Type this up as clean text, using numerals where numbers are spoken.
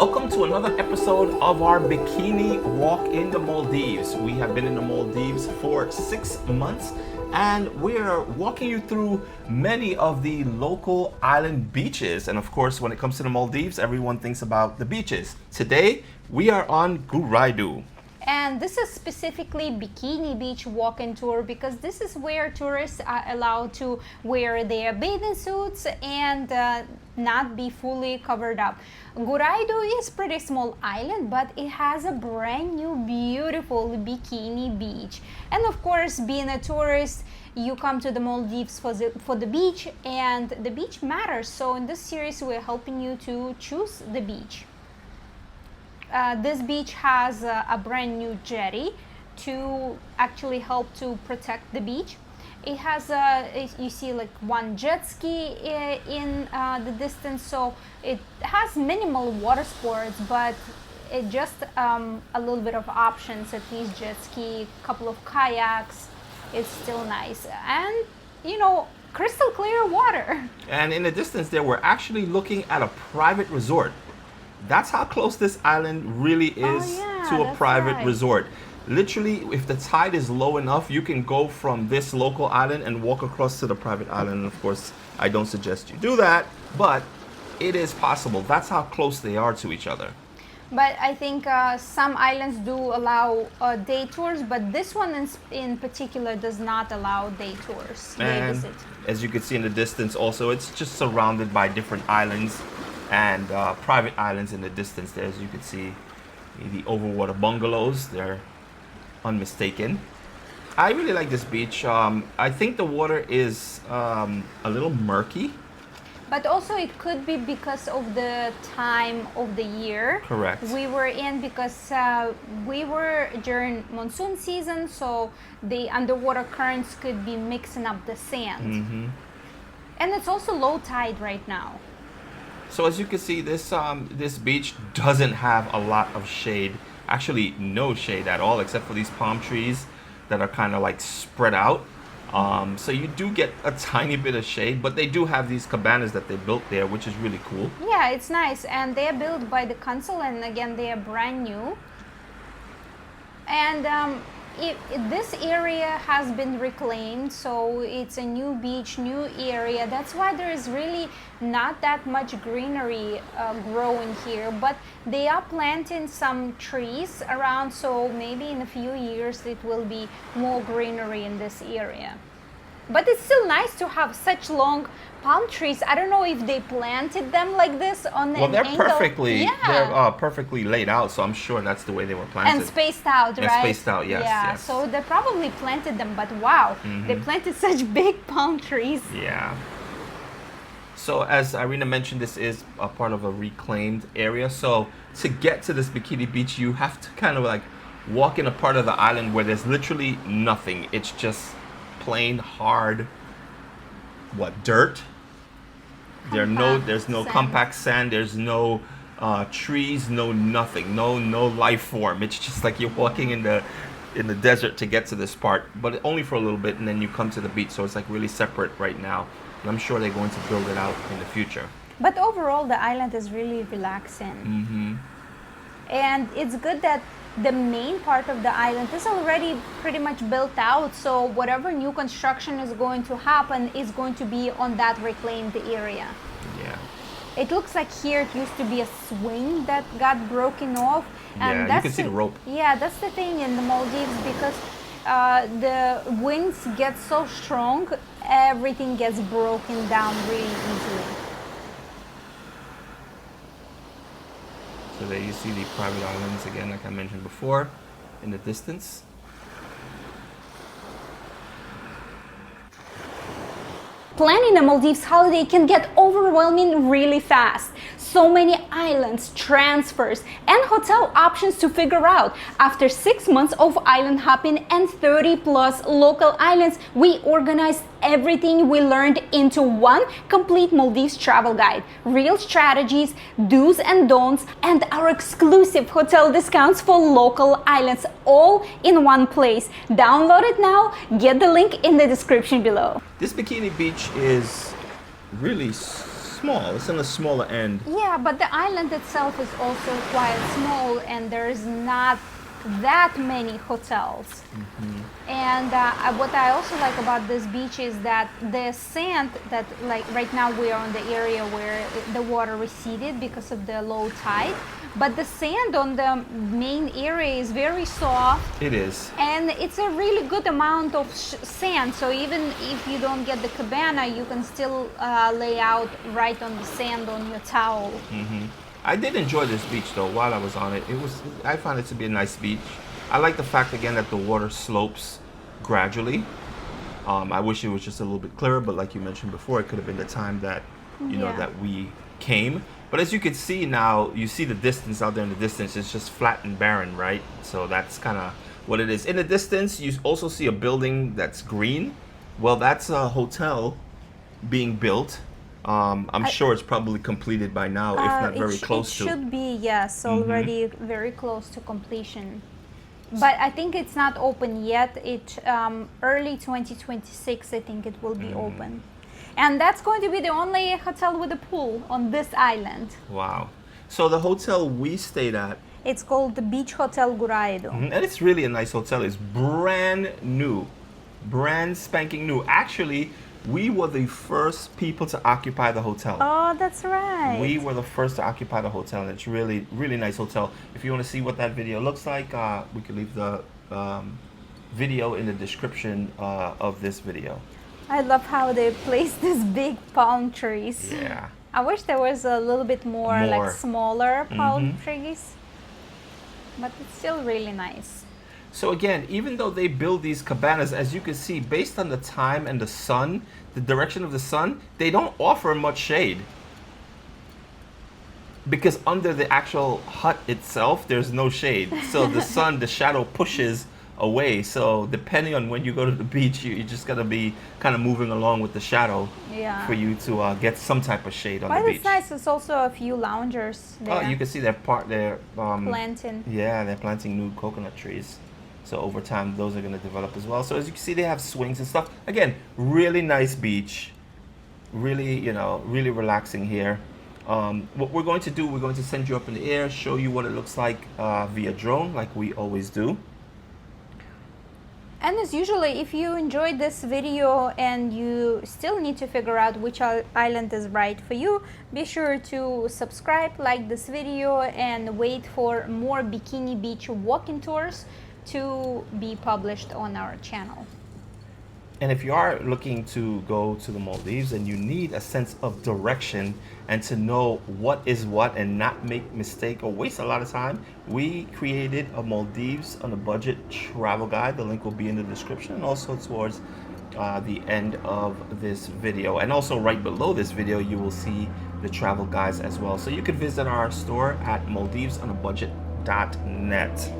Welcome to another episode of our Bikini Walk in the Maldives. We have been in the Maldives for 6 months and we're walking you through many of the local island beaches. And of course, when it comes to the Maldives, everyone thinks about the beaches. Today, we are on Guraidhoo. And this is specifically Bikini Beach walk-in tour because this is where tourists are allowed to wear their bathing suits and not be fully covered up. Guraidhoo is a pretty small island, but it has a brand new beautiful bikini beach. And of course, being a tourist, you come to the Maldives for the beach, and the beach matters. So in this series, we're helping you to choose the beach. This beach has a brand new jetty to actually help to protect the beach. It has you see like one jet ski in the distance, so it has minimal water sports, but it just a little bit of options, at least jet ski, couple of kayaks. It's still nice, and you know, crystal clear water. And in the distance there, we're actually looking at a private resort. That's how close this island really is to a private resort. Literally, if the tide is low enough, you can go from this local island and walk across to the private island. And of course, I don't suggest you do that, but it is possible. That's how close they are to each other. But I think some islands do allow day tours, but this one in particular does not allow day tours. And as you can see in the distance also, it's just surrounded by different islands and private islands in the distance there. As you can see, the overwater bungalows, they're unmistaken. I really like this beach. I think the water is a little murky. But also it could be because of the time of the year. Correct. We were in because we were during monsoon season, so the underwater currents could be mixing up the sand. Mm-hmm. And it's also low tide right now. So as you can see, this beach doesn't have a lot of shade. Actually, no shade at all, except for these palm trees that are kind of like spread out. So you do get a tiny bit of shade, but they do have these cabanas that they built there, which is really cool. Yeah, it's nice. And they're built by the council, and again, they are brand new. And this area has been reclaimed, so it's a new beach, new area. That's why there is really not that much greenery growing here, but they are planting some trees around, so maybe in a few years it will be more greenery in this area. But it's still nice to have such long palm trees. I don't know if they planted them like this on an they're angle. they're perfectly laid out, so I'm sure that's the way they were planted. And spaced out, right? And spaced out, yes. Yeah, yes. so they probably planted them, but wow, they planted such big palm trees. Yeah. So as Irina mentioned, this is a part of a reclaimed area. So to get to this Bikini Beach, you have to kind of like walk in a part of the island where there's literally nothing. It's just plain hard, dirt. There's no compact sand. There's no trees, no nothing, no life form. It's just like you're walking in the desert to get to this part, but only for a little bit, and then you come to the beach. So it's like really separate right now. And I'm sure they're going to build it out in the future. But overall, the island is really relaxing. Mm-hmm. And it's good that the main part of the island is already pretty much built out, so whatever new construction is going to happen is going to be on that reclaimed area. Yeah. It looks like here it used to be a swing that got broken off. And yeah, you can see the rope. Yeah, that's the thing in the Maldives, because the winds get so strong, everything gets broken down really easily. So there you see the private islands again, like I mentioned before, in the distance. Planning a Maldives holiday can get overwhelming really fast. So many islands, transfers, and hotel options to figure out. After 6 months of island hopping and 30 plus local islands, we organized everything we learned into one complete Maldives travel guide. Real strategies, do's and don'ts, and our exclusive hotel discounts for local islands, all in one place. Download it now, get the link in the description below. This Bikini Beach is really small. It's on the smaller end. Yeah, but the island itself is also quite small, and there's not that many hotels. And what I also like about this beach is that the sand that, like right now we are on the area where the water receded because of the low tide, but the sand on the main area is very soft. It is. And it's a really good amount of sand, so even if you don't get the cabana, you can still lay out right on the sand on your towel. I did enjoy this beach though. While I was on it, I found it to be a nice beach. I like the fact again that the water slopes gradually. I wish it was just a little bit clearer, but like you mentioned before, it could have been the time that you know that we came. But as you can see now, you see the distance out there in the distance. It's just flat and barren, right? So that's kind of what it is. In the distance, you also see a building that's green. Well, that's a hotel being built. I'm sure it's probably completed by now, if not very close to. It should be, yes, already very close to completion. But I think it's not open yet. It early 2026, I think it will be open. And that's going to be the only hotel with a pool on this island. Wow. So the hotel we stayed at, it's called the Beach Hotel Guraidhoo. And it's really a nice hotel. It's brand new, brand spanking new. Actually, we were the first people to occupy the hotel. Oh, that's right. We were the first to occupy the hotel, and it's really, really nice hotel. If you want to see what that video looks like, we could leave the video in the description of this video. I love how they placed these big palm trees. Yeah. I wish there was a little bit more. Like smaller palm trees, but it's still really nice. So again, even though they build these cabanas, as you can see, based on the time and the sun, the direction of the sun, they don't offer much shade. Because under the actual hut itself, there's no shade. So the sun, the shadow pushes away. So depending on when you go to the beach, you just gotta be kind of moving along with the shadow for you to get some type of shade on the beach. But it's nice. There's also a few loungers there. Oh, you can see they're planting. Yeah, they're planting new coconut trees. So over time, those are going to develop as well. So as you can see, they have swings and stuff. Again, really nice beach. Really, really relaxing here. What we're going to do, we're going to send you up in the air, show you what it looks like via drone, like we always do. And as usually, if you enjoyed this video and you still need to figure out which island is right for you, be sure to subscribe, like this video, and wait for more Bikini Beach walking tours to be published on our channel. And if you are looking to go to the Maldives and you need a sense of direction and to know what is what and not make mistake or waste a lot of time, we created a Maldives on a budget travel guide. The link will be in the description and also towards the end of this video. And also right below this video, you will see the travel guides as well. So you could visit our store at MaldivesOnABudget.net.